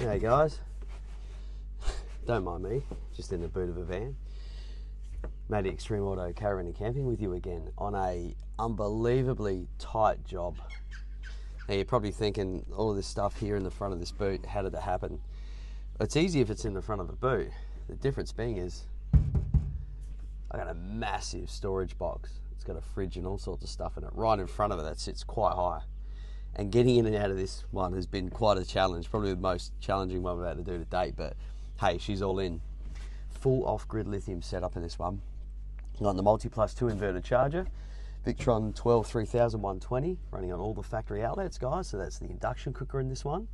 Hey guys, don't mind me, just in the boot of a van. Matty Extreme Auto Caravan and Camping with you again on a unbelievably tight job. Now you're probably thinking, all of this stuff here in the front of this boot, how did it happen? It's easy if it's in the front of the boot. The difference being is, I got a massive storage box. It's got a fridge and all sorts of stuff in it. Right in front of it, that sits quite high. And getting in and out of this one has been quite a challenge, probably the most challenging one we've had to do to date, but hey, she's all in. Full off-grid lithium setup in this one. On the Multiplus 2 inverter charger, Victron 3120, running on all the factory outlets, guys. So that's the induction cooker in this one.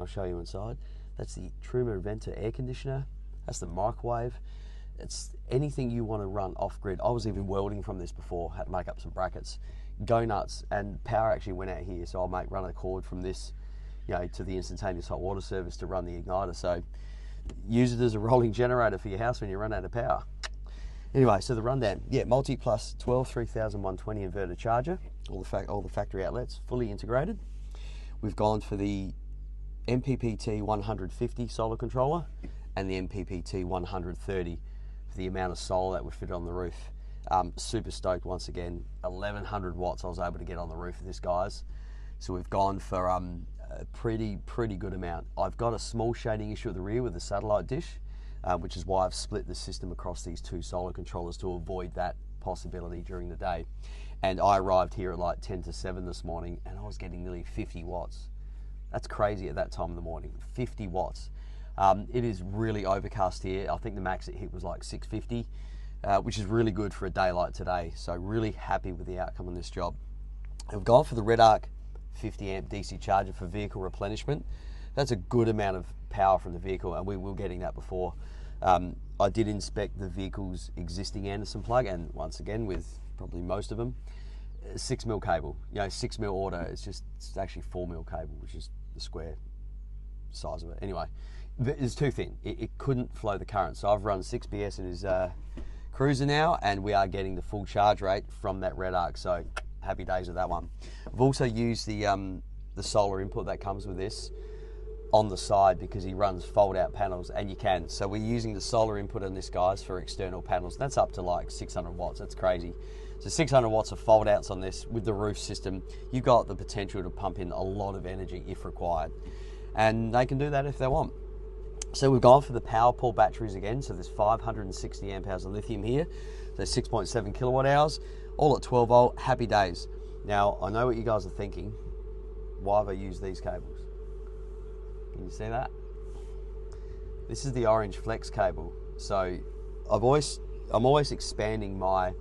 I'll show you inside. That's the Truma Venter air conditioner. That's the microwave. It's anything you want to run off-grid. I was even welding from this before, had to make up some brackets. Go nuts, and power actually went out here, so I'll run a cord from this, to the instantaneous hot water service to run the igniter. So use it as a rolling generator for your house when you run out of power. Anyway, so the rundown, Multiplus 3120 inverter charger, all the factory outlets, fully integrated. We've gone for the MPPT 150 solar controller and the MPPT 130 for the amount of solar that would fit on the roof. Super stoked once again. 1100 watts I was able to get on the roof of this, guys. So we've gone for a pretty good amount. I've got a small shading issue at the rear with the satellite dish, which is why I've split the system across these two solar controllers to avoid that possibility during the day. And I arrived here at like 10 to 7 this morning and I was getting nearly 50 watts. That's crazy at that time of the morning, 50 watts. It is really overcast here. I think the max it hit was like 650. Which is really good for a day like today. So really happy with the outcome on this job. I've gone for the Redarc 50 amp DC charger for vehicle replenishment. That's a good amount of power from the vehicle, and we were getting that before. I did inspect the vehicle's existing Anderson plug, and once again, with probably most of them, 6mm cable. 6mm auto, it's actually 4mm cable, which is the square size of it. Anyway, it's too thin. It couldn't flow the current. So I've run 6BS in his cruiser now, and we are getting the full charge rate from that Redarc, so happy days with that one. I've also used the solar input that comes with this on the side because he runs fold out panels, and you can. So we're using the solar input on this, guys, for external panels. That's up to like 600 watts. That's crazy. So 600 watts of fold outs on this with the roof system. You've got the potential to pump in a lot of energy if required, and they can do that if they want. So we've gone for the PowerPool batteries again. So there's 560 amp hours of lithium here. So 6.7 kilowatt hours, all at 12 volt, happy days. Now, I know what you guys are thinking. Why have I used these cables? Can you see that? This is the orange flex cable. So I'm always expanding my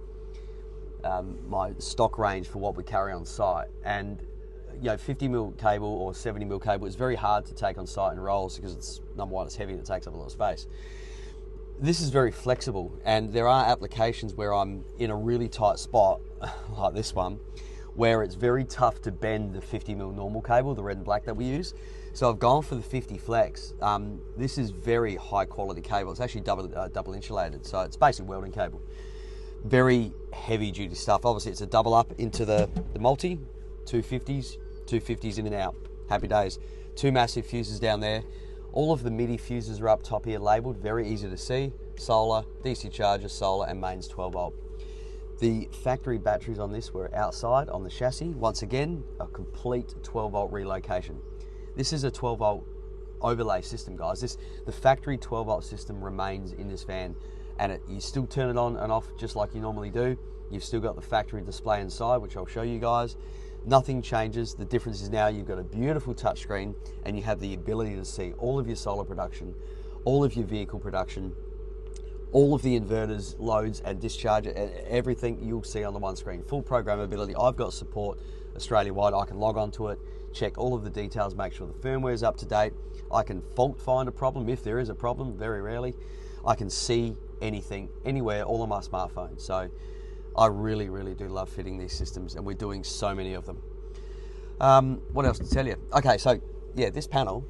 my stock range for what we carry on site. And 50mm cable or 70mm cable is very hard to take on site in rolls because it's, number one, it's heavy and it takes up a lot of space. This is very flexible, and there are applications where I'm in a really tight spot, like this one, where it's very tough to bend the 50mm normal cable, the red and black that we use. So I've gone for the 50 flex. This is very high quality cable. It's actually double insulated, so it's basically welding cable. Very heavy duty stuff. Obviously it's a double up into the multi, 250s in and out, happy days. Two massive fuses down there. All of the MIDI fuses are up top here labeled, very easy to see. Solar, DC charger, solar, and mains 12 volt. The factory batteries on this were outside on the chassis. Once again, a complete 12 volt relocation. This is a 12 volt overlay system, guys. The factory 12 volt system remains in this van, and you still turn it on and off just like you normally do. You've still got the factory display inside, which I'll show you guys. Nothing changes. The difference is now you've got a beautiful touchscreen and you have the ability to see all of your solar production, all of your vehicle production, all of the inverters, loads and discharge, everything you'll see on the one screen. Full programmability. I've got support Australia-wide. I can log on to it, check all of the details, make sure the firmware is up to date. I can fault find a problem if there is a problem, very rarely. I can see anything, anywhere, all on my smartphone. So I really do love fitting these systems, and we're doing so many of them. What else to tell you? Okay, so yeah, this panel,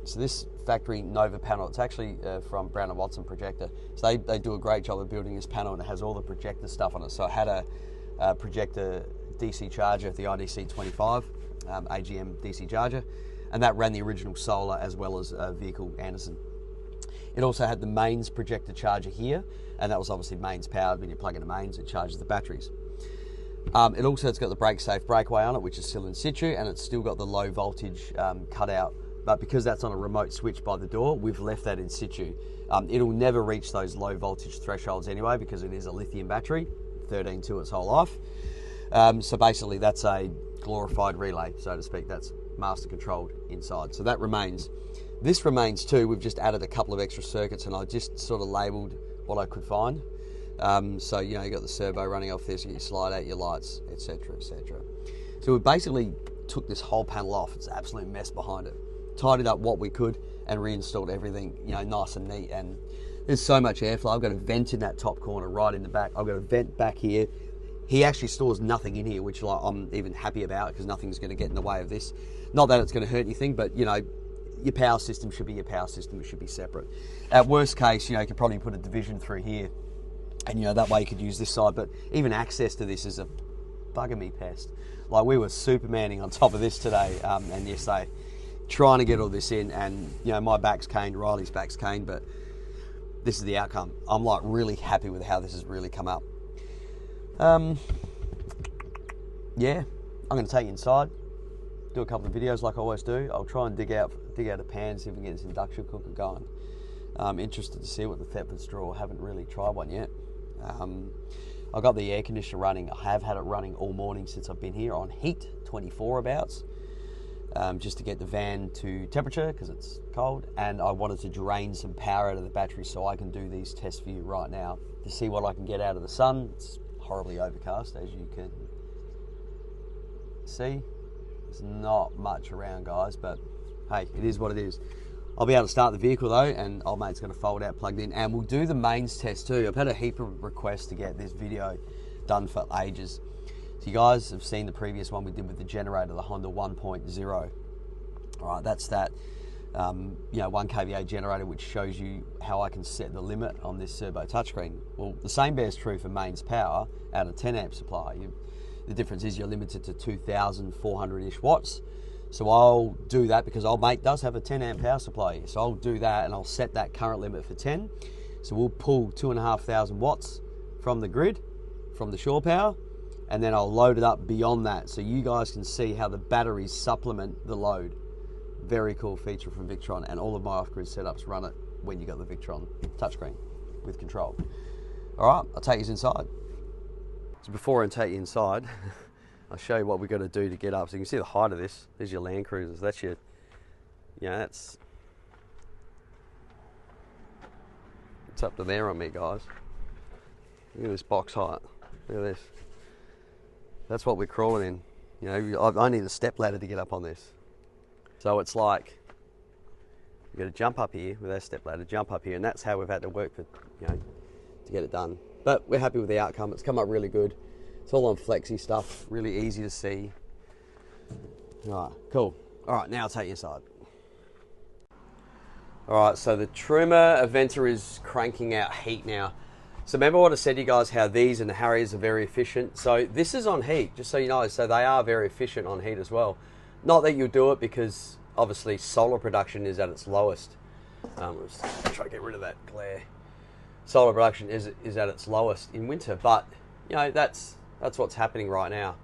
so this factory Nova panel, it's actually from Brown & Watson projector. So they do a great job of building this panel, and it has all the projector stuff on it. So I had a projector DC charger, the IDC 25 AGM DC charger, and that ran the original solar as well as vehicle Anderson. It also had the mains projector charger here, and that was obviously mains powered. When you plug into mains, it charges the batteries. It's got the brake safe breakaway on it, which is still in situ, and it's still got the low voltage cutout. But because that's on a remote switch by the door, we've left that in situ. It'll never reach those low voltage thresholds anyway, because it is a lithium battery, 13 to its whole life. So basically that's a glorified relay, so to speak. That's master controlled inside. So that remains. This remains too. We've just added a couple of extra circuits, and I just sort of labelled what I could find. So, you know, you got the servo running off this, you slide out your lights, etc, etc. So we basically took this whole panel off. It's an absolute mess behind it. Tidied up what we could and reinstalled everything, you know, nice and neat. And there's so much airflow. I've got a vent in that top corner right in the back. I've got a vent back here. He actually stores nothing in here, which I'm even happy about, because nothing's going to get in the way of this. Not that it's going to hurt anything, but, you know, your power system should be your power system. It should be separate. At worst case, you know, you could probably put a division through here, and, you know, that way you could use this side. But even access to this is a bugger me pest. Like, we were supermaning on top of this today, and yesterday, trying to get all this in, and, you know, my back's caned, Riley's back's caned, but this is the outcome. I'm, like, really happy with how this has really come up. Yeah, I'm going to take you inside, do a couple of videos like I always do. I'll try and dig out a pan, see if we can get this induction cooker going. I'm interested to see what the Thetford straw. I haven't really tried one yet. I've got the air conditioner running. I have had it running all morning since I've been here on heat, 24 abouts, just to get the van to temperature because it's cold, and I wanted to drain some power out of the battery so I can do these tests for you right now to see what I can get out of the sun. It's horribly overcast, as you can see. There's not much around, guys, but hey, it is what it is. I'll be able to start the vehicle though, and old mate's going to fold out, plugged in, and we'll do the mains test too. I've had a heap of requests to get this video done for ages. So you guys have seen the previous one we did with the generator, the Honda 1.0. All right, that's that 1 kVA generator, which shows you how I can set the limit on this Cerbo touchscreen. Well, the same bears true for mains power out of 10 amp supply. The difference is you're limited to 2,400-ish watts. So I'll do that because old mate does have a 10 amp power supply. So I'll do that, and I'll set that current limit for 10. So we'll pull 2,500 watts from the grid, from the shore power, and then I'll load it up beyond that so you guys can see how the batteries supplement the load. Very cool feature from Victron, and all of my off-grid setups run it when you got the Victron touchscreen with control. All right, I'll take you inside. So before I take you inside, I'll show you what we've got to do to get up. So you can see the height of this. There's your Land Cruisers. That's your, that's, it's up to there on me, guys. Look at this box height. Look at this. That's what we're crawling in. You know, I need a step ladder to get up on this. So it's like, you've got to jump up here with our step ladder, jump up here, and that's how we've had to work for, to get it done. But we're happy with the outcome. It's come up really good. It's all on flexi stuff, really easy to see. All right, cool. All right, now I'll take you inside. All right, so the Truma Aventa is cranking out heat now. So remember what I said to you guys, how these and the Harriers are very efficient. So this is on heat, just so you know. So they are very efficient on heat as well. Not that you'll do it because obviously solar production is at its lowest. Let's try to get rid of that glare. Solar production is at its lowest in winter, but that's what's happening right now.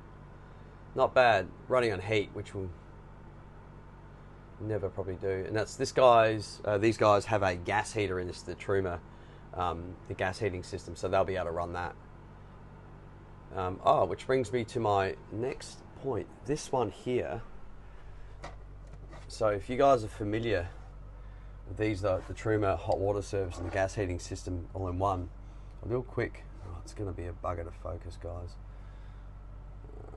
Not bad, running on heat, which we'll never probably do. And that's these guys have a gas heater in this, the Truma, the gas heating system, so they'll be able to run that. Which brings me to my next point. This one here. So if you guys are familiar with these, the Truma hot water service and the gas heating system all in one, I'll do a quick. It's going to be a bugger to focus, guys.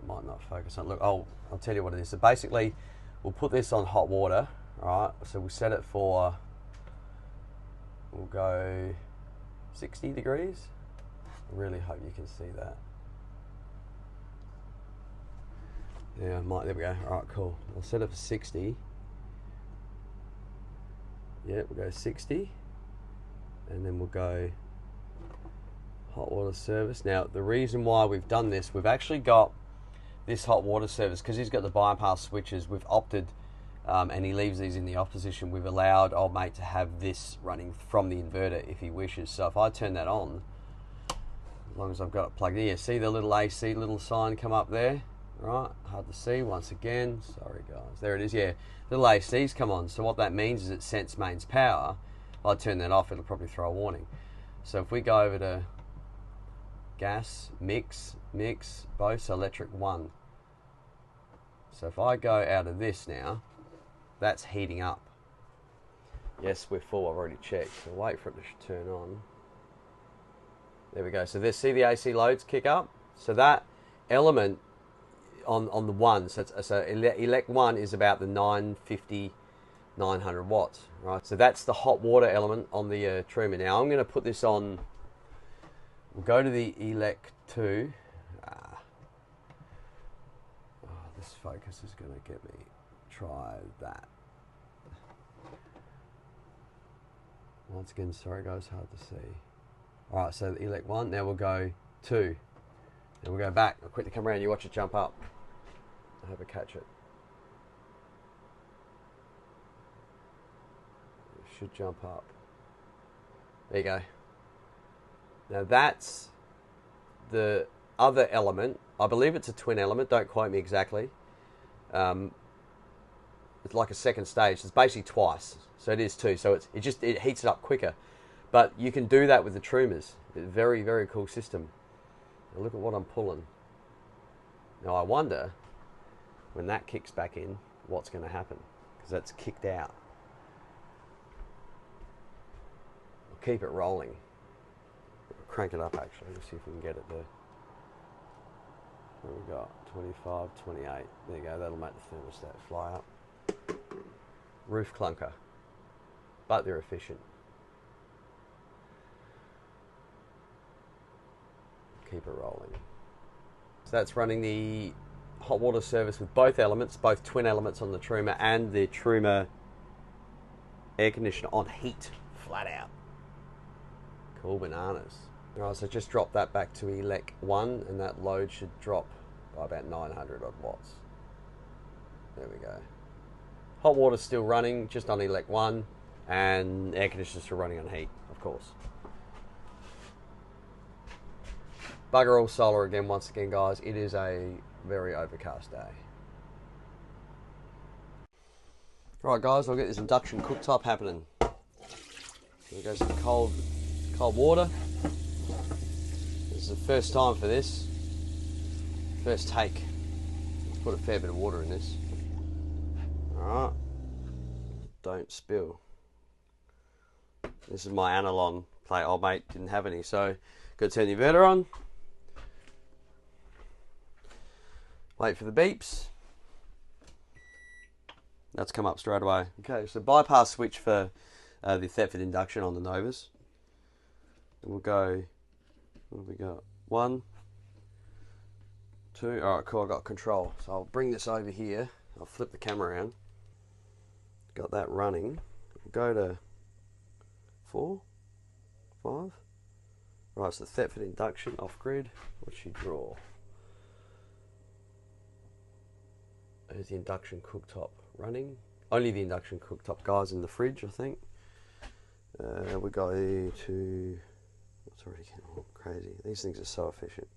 Might not focus on. Look, I'll tell you what it is. So basically, we'll put this on hot water. All right. So we'll set it for. We'll go 60 degrees. I really hope you can see that. Yeah, there we go. All right, cool. I'll set it for 60. Yeah, we'll go 60, and then we'll go hot water service. Now, the reason why we've done this, we've actually got this hot water service, because he's got the bypass switches, we've opted and he leaves these in the off position, we've allowed old mate to have this running from the inverter if he wishes. So if I turn that on, as long as I've got it plugged in, you see the little AC little sign come up there, right? Hard to see once again, sorry guys, there it is, yeah. Little AC's come on, so what that means is it sends mains power. If I turn that off, it'll probably throw a warning. So if we go over to gas, mix, both, so electric 1. So if I go out of this now, that's heating up. Yes, we're full, I've already checked. So wait for it to turn on. There we go. So there, see the AC loads kick up? So that element on the 1, so elect 1 is about the 950, 900 watts, right? So that's the hot water element on the trimmer. Now I'm going to put this on, we'll go to the elect 2. This focus is going to get me, try that. Once again, sorry guys, hard to see. Alright, so the elect 1, now we'll go 2. Then we'll go back. I'll quickly come around, you watch it jump up. I hope I catch it. It should jump up. There you go. Now that's the other element. I believe it's a twin element, don't quote me exactly. It's like a second stage. It's basically twice. So it is 2. So it heats it up quicker. But you can do that with the trimmers. It's a very, very cool system. Now look at what I'm pulling. Now I wonder, when that kicks back in, what's going to happen? Because that's kicked out. We'll keep it rolling. We'll crank it up actually. Let's see if we can get it there. What have we got? 25, 28. There you go. That'll make the thermostat fly up. Roof clunker. But they're efficient. Keep it rolling. So that's running the hot water service with both elements, both twin elements on the trimmer and the trimmer air conditioner on heat, flat out. Cool bananas. Alright, so just drop that back to elect 1 and that load should drop by about 900 odd watts. There we go. Hot water's still running, just on elect 1, and air conditioner's still running on heat, of course. Bugger all solar again, once again, guys. It is a very overcast day. Right, guys, I'll get this induction cooktop happening. Here goes some cold water. This is the first time for this. First take. Let's put a fair bit of water in this. Alright. Don't spill. This is my Analon plate. Old mate didn't have any, so got to turn the inverter on. Wait for the beeps. That's come up straight away. Okay, so bypass switch for the Thetford induction on the Novas. And we'll go, what have we got? 1, 2, alright, cool, I've got control. So I'll bring this over here. I'll flip the camera around. Got that running. We'll go to 4, 5. Right, so the Thetford induction off grid. What's she draw? There's the induction cooktop running. Only the induction cooktop, guys, in the fridge, I think. We go to, what's already getting all crazy. These things are so efficient.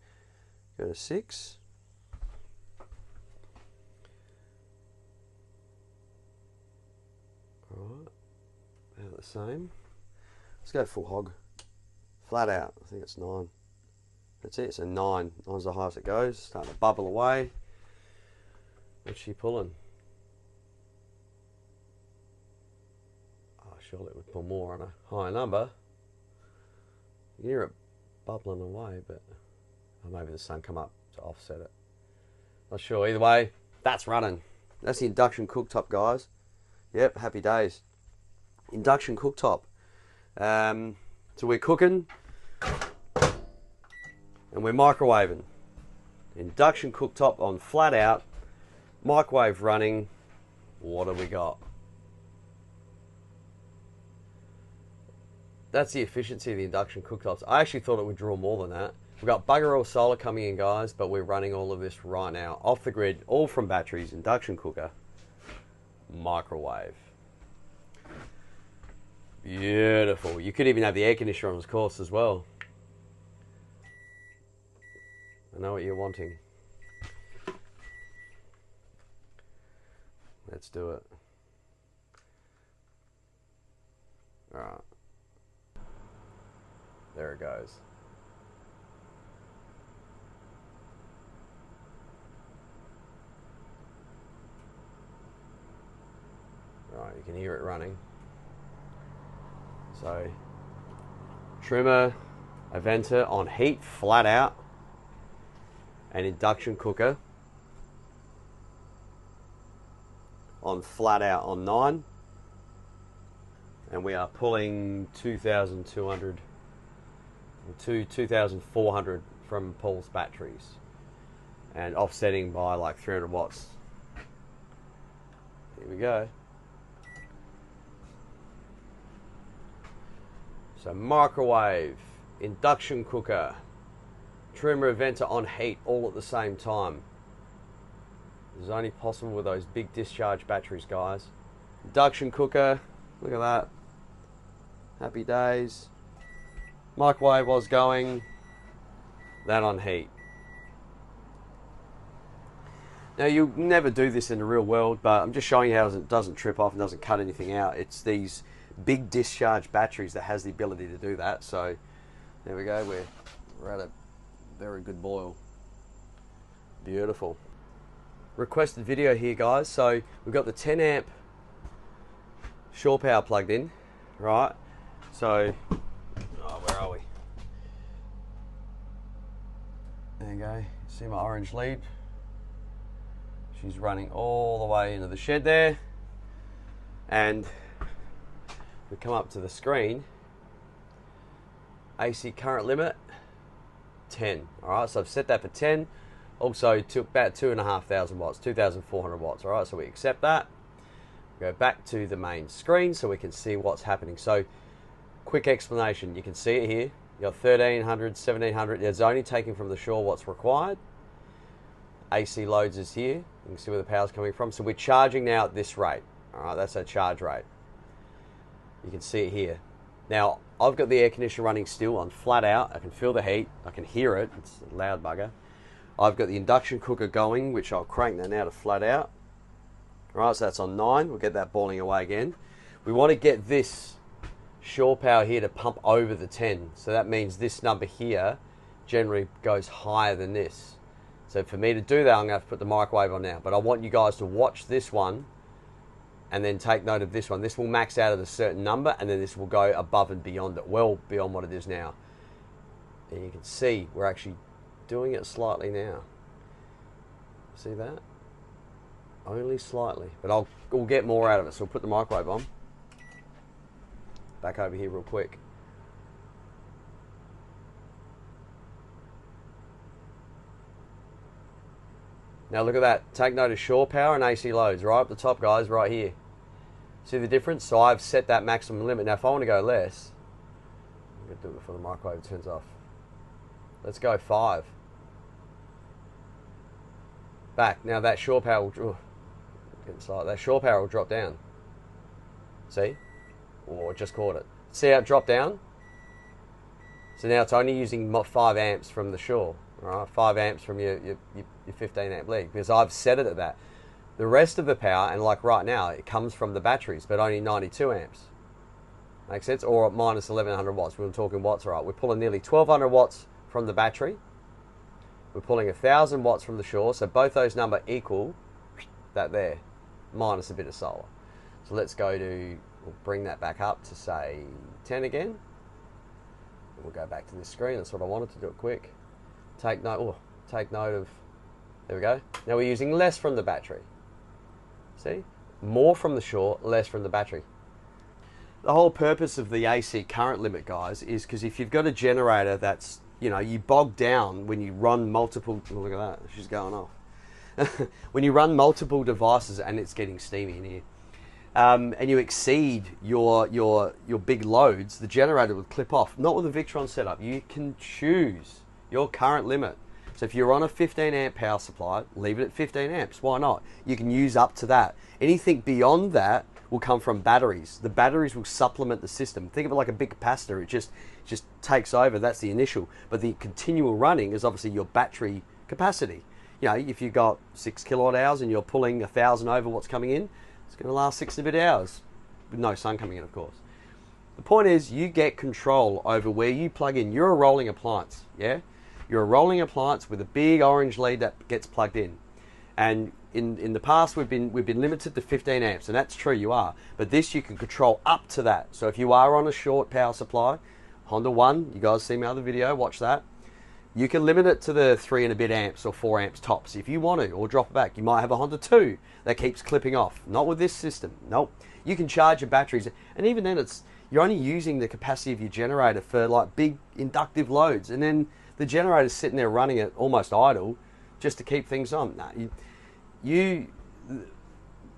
Go to 6. Alright, about the same. Let's go full hog. Flat out, I think it's 9. That's it, so 9. 9's the highest it goes. Starting to bubble away. What's she pulling? Oh, surely it would pull more on a higher number. You can hear it bubbling away, but maybe the sun come up to offset it. Not sure. Either way, that's running. That's the induction cooktop, guys. Yep, happy days. Induction cooktop. So we're cooking and we're microwaving. Induction cooktop on flat out. Microwave running. What have we got? That's the efficiency of the induction cooktops. I actually thought it would draw more than that. We've got bugger all solar coming in, guys, but we're running all of this right now off the grid, all from batteries, induction cooker. microwave. Beautiful. You could even have the air conditioner on, of course, as well. I know what you're wanting. Let's do it. All right. There it goes. Right, you can hear it running. So, trimmer, a venter on heat, flat out, an induction cooker on flat out on 9, and we are pulling 2,200 to 2,400 from Paul's batteries and offsetting by like 300 watts. Here we go. So microwave, induction cooker, trimmer, venter on heat all at the same time. This is only possible with those big discharge batteries, guys. Induction cooker, look at that. Happy days. Microwave was going, that on heat. Now you never do this in the real world, but I'm just showing you how it doesn't trip off and doesn't cut anything out. It's these big discharge batteries that has the ability to do that. So there we go, we're at a very good boil. Beautiful. Requested video here, guys. So we've got the 10 amp shore power plugged in, right? So, oh, where are we? There you go. See my orange lead? She's running all the way into the shed there. And we come up to the screen. AC current limit, 10. All right, so I've set that for 10. Also to about 2,500 watts, 2,400 watts. All right, so we accept that. Go back to the main screen so we can see what's happening. So, quick explanation. You can see it here. You got 1,300, 1,700. It's only taking from the shore what's required. AC loads is here. You can see where the power's coming from. So we're charging now at this rate. All right, that's our charge rate. You can see it here. Now, I've got the air conditioner running still on flat out. I can feel the heat. I can hear it. It's a loud bugger. I've got the induction cooker going, which I'll crank that now to flat out. All right, so that's on 9. We'll get that boiling away again. We want to get this shore power here to pump over the 10. So that means this number here generally goes higher than this. So for me to do that, I'm going to have to put the microwave on now. But I want you guys to watch this one and then take note of this one. This will max out at a certain number, and then this will go above and beyond it, well beyond what it is now. And you can see we're actually doing it slightly now. See that? Only slightly, but we'll get more out of it. So we'll put the microwave on. Back over here real quick. Now look at that. Take note of shore power and AC loads right up the top, guys, right here. See the difference? So I've set that maximum limit. Now if I want to go less, I'm going to do it before the microwave turns off. Let's go 5. Back. Now that shore power will that shore power will drop down. See? Or just caught it. See how it dropped down? So now it's only using 5 amps from the shore. Alright, 5 amps from your 15 amp lead, because I've set it at that. The rest of the power, and like right now, it comes from the batteries, but only 92 amps. Make sense? Or at minus 1100 watts. We're talking watts, right? We're pulling nearly 1200 watts from the battery. We're pulling 1000 watts from the shore, so both those numbers equal that there, minus a bit of solar. So let's go to, we'll bring that back up to say 10 again. We'll go back to this screen. That's what I wanted to do it quick. Take note of, there we go. Now we're using less from the battery. See? More from the shore, less from the battery. The whole purpose of the AC current limit, guys, is because if you've got a generator that's, you know, you bog down when you run multiple, oh, look at that, she's going off. When you run multiple devices and it's getting steamy in here, and you exceed your big loads, the generator will clip off. Not with a Victron setup. You can choose your current limit. So if you're on a 15 amp power supply, leave it at 15 amps. Why not? You can use up to that. Anything beyond that will come from batteries. The batteries will supplement the system. Think of it like a big capacitor. It just takes over. That's the initial. But the continual running is obviously your battery capacity. You know, if you've got 6 kilowatt hours and you're pulling 1,000 over what's coming in, it's going to last 6 and a bit hours with no sun coming in, of course. The point is, you get control over where you plug in. You're a rolling appliance, yeah? You're a rolling appliance with a big orange lead that gets plugged in. And in the past, we've been limited to 15 amps, and that's true, you are. But this, you can control up to that. So if you are on a short power supply, Honda 1, you guys see my other video, watch that. You can limit it to the 3 and a bit amps or 4 amps tops if you want to, or drop it back. You might have a Honda 2 that keeps clipping off. Not with this system, nope. You can charge your batteries, and even then you're only using the capacity of your generator for like big inductive loads, and then the generator's sitting there running it almost idle just to keep things on. Nah,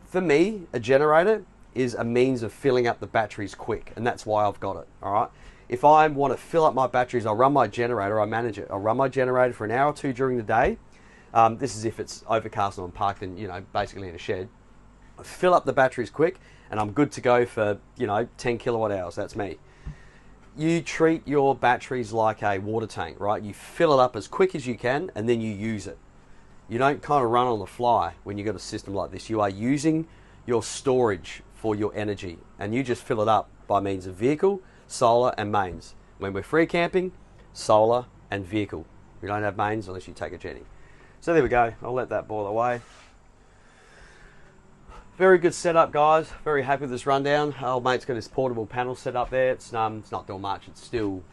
for me, a generator is a means of filling up the batteries quick, and that's why I've got it, all right? If I want to fill up my batteries, I'll run my generator, I manage it. I'll run my generator for an hour or two during the day. This is if it's overcast and I'm parked in, basically in a shed. I fill up the batteries quick, and I'm good to go for, 10 kilowatt hours. That's me. You treat your batteries like a water tank, right? You fill it up as quick as you can, and then you use it. You don't kind of run on the fly when you've got a system like this. You are using your storage for your energy, and you just fill it up by means of vehicle, solar, and mains. When we're free camping, solar and vehicle. We don't have mains unless you take a Jenny. So there we go. I'll let that boil away. Very good setup, guys. Very happy with this rundown. Old mate's got his portable panel set up there. It's not doing much. It's still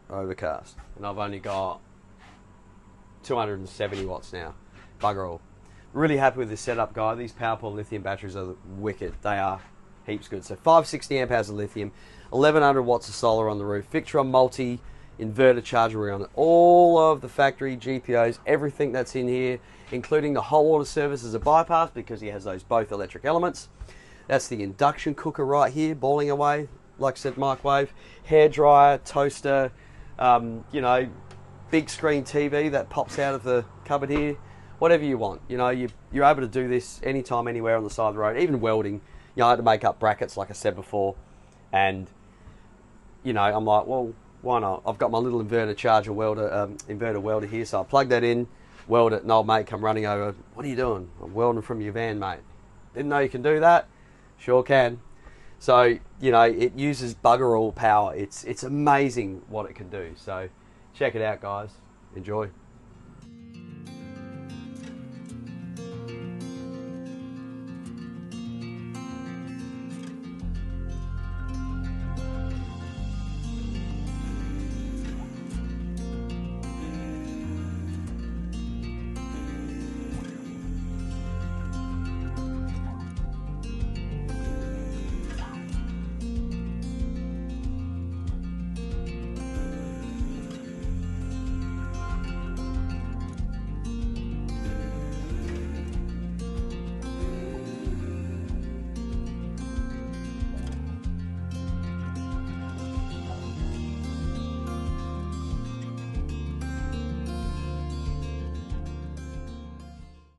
overcast, and I've only got 270 watts now. Bugger all. Really happy with this setup, guy. These PowerPool lithium batteries are wicked. They are heaps good. So 560 amp hours of lithium, 1100 watts of solar on the roof, Victron multi inverter charger on it, all of the factory GPOs, everything that's in here, including the hot water service as a bypass because he has those both electric elements. That's the induction cooker right here, boiling away, like I said, microwave, hairdryer, toaster, big screen TV that pops out of the cupboard here, whatever you want. You're able to do this anytime, anywhere on the side of the road, even welding. I had to make up brackets, like I said before, and I'm like, well, why not? I've got my little inverter welder here, so I plug that in, weld it, and old mate come running over. What are you doing? I'm welding from your van, mate. Didn't know you can do that? Sure can. So it uses bugger all power. It's amazing what it can do. So check it out, guys. Enjoy.